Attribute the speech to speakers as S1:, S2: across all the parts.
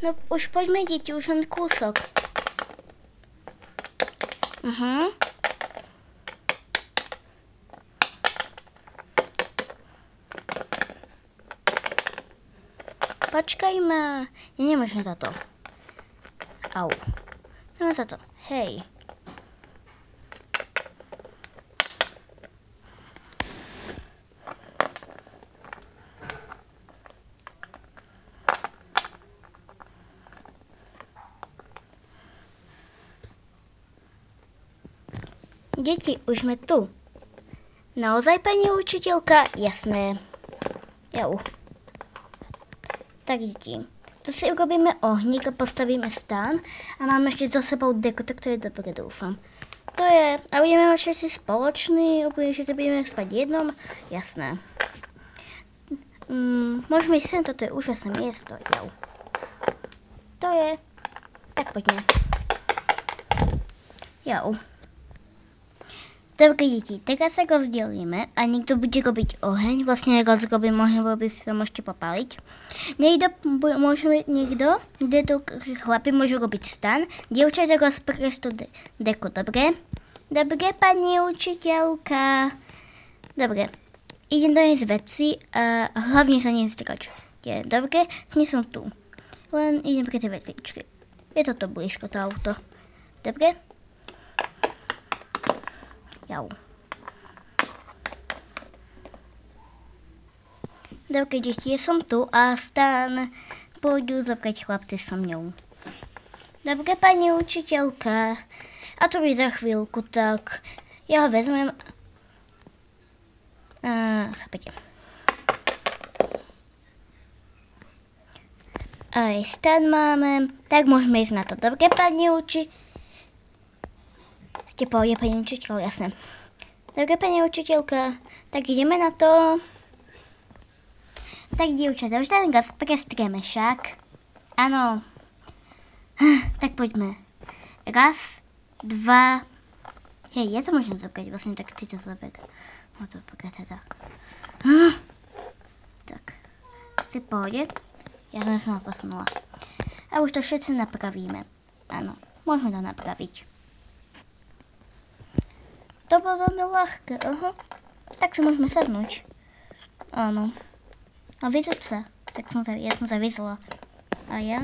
S1: No už poďme, deti, už len kúsok. Počkaj ma. Nemôžem za to. Au. Dáme za to. Hej. Deti, už sme tu. Naozaj, pani učiteľka? Jasné. Jau. Tak, deti. Tu si urobíme ohník a postavíme stán a máme ešte so sebou deku, tak to je dobre, dúfam. To je, a budeme mať všetci spoločný, úplne všetci budeme spať jednom, jasné. Môžeme ísť sem, toto je úžasné miesto, jau. To je, tak poďme. Jau. Dobre, deti, teraz sa rozdelíme a niekto bude robiť oheň. Vlastne rozrobím oheň, lebo si to môžete popáliť. Niekto, kde tu chlapi môžu robiť stan. Dievčate rozprieť tú deku, dobre? Dobre, pani učiteľka. Dobre, idem doniesť veci a hlavne sa nestrčte. Dobre, nie som tu. Len idem pre tie vetličky. Je toto blízko, to auto. Dobre? Jau. Dobre, deti, som tu a stan pôjdu zobrať chlapci so mňou. Dobre, pani učiteľka. A to by za chvíľku, tak ja ho vezmem. Chápete. Aj stan máme, tak môžeme ísť na to. Dobre, pani učiteľka. Ste pohode, pani učiteľka, jasné. Dobre, pani učiteľka, tak ideme na to. Tak, dievčatá, už ten gaz prestrieme však. Áno. Tak poďme. Raz, dva. Hej, ja to môžem zobrať, vlastne tak ty to zober. No to dobre teda. Tak. Si pohode. Ja som sa posunula. A už to všetci napravíme. Áno, môžeme to napraviť. To bolo veľmi ľahké, Tak si môžeme sadnúť. Áno. A vyzúť sa. Tak ja som sa vyzla. A ja.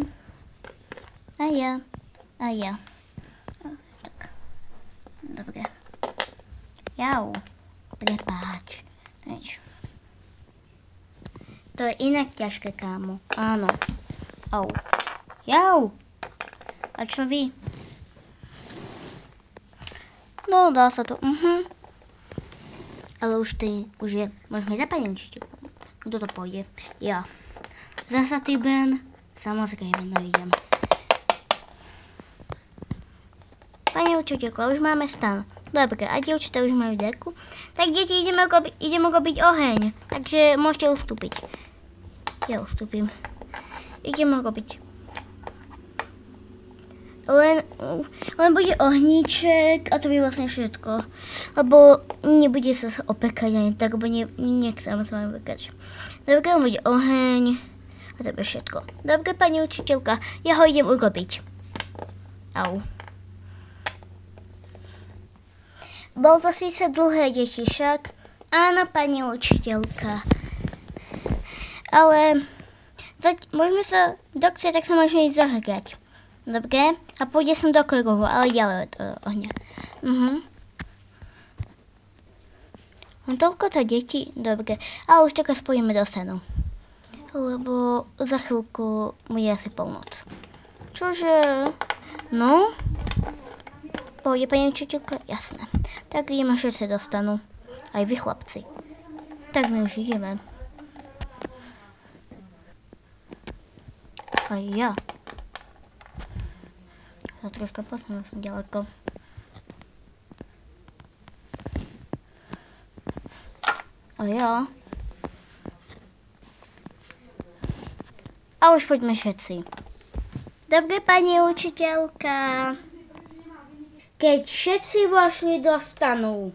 S1: Tak. Dobre. Jau. Prepáč. Nič. To je inak ťažké, kámo. Áno. Au. Jau. A čo vy? No, dá sa to. Ale už je. Môžeme zapáliť učiteľku. Kto to pôjde? Ja. Zasa ty, Ben. Samozrejme, no idem. Pani učiteľko, už máme stan. Dobre, a dievčatá už majú deku. Tak, deti, ideme robiť oheň. Takže môžete ustúpiť. Ja ustúpim. Ideme robiť. Len bude ohníček a to by vlastne všetko. Lebo nebude sa opekať ani tak, lebo nechcem sa vám opekať. Dobre, bude oheň a to bude všetko. Dobre, pani učiteľka, ja ho idem urobiť. Au. Bol to síce dlhé, deti, však. Áno, pani učiteľka. Ale môžeme sa, dokcie, tak sa môžeme ísť zahrať. Dobre? A pôjde som do kruhu, ale ďalej od ohňa. Len toľko to deti? Dobre. Ale už teraz pôjdeme do stanu. Lebo za chvíľku bude asi polnoc. Čože? No? Pôjde pani učiteľka? Jasné. Tak ideme všetci do stanu. Aj vy, chlapci. Tak my už ideme. Aj ja. Sa troška posunul som ďaleko. A ja. A už poďme všetci. Dobre, pani učiteľka. Keď všetci vošli do stanu.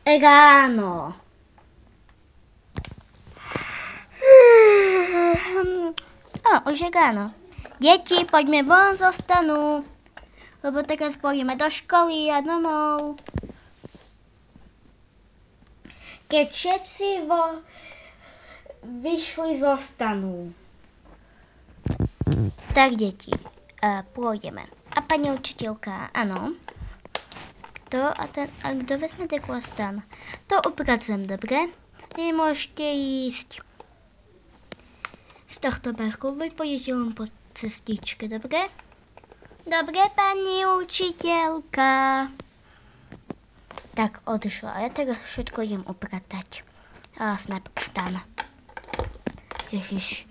S1: Ráno. už je ráno. Deti, poďme von zo stanu. Lebo teraz pôjdeme do školy a domov. Keď všetci vyšli zo stanu. Tak, deti, pôjdeme. A pani učiteľka, áno. Kto vezme takú stan? To upracujem, dobre? Vy môžete ísť z tohto parku. Vy pôjdete len po cestičke, dobre? Dobre, pani učiteľka. Tak, odišla. A ja teraz všetko idem upratať. A najprv stan. Ježiš.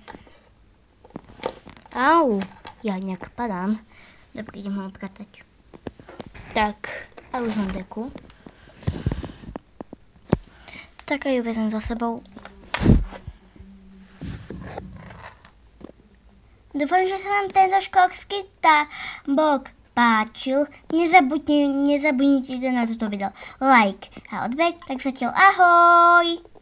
S1: Au, ja nejak padám. Dobre, idem ho upratať. Tak, a už mám deku. Tak aj ju vezmem za sebou. Dúfam, že sa vám tento školský tábor páčil. Nezabudnite na toto video like a odber. Tak zatiaľ ahoj!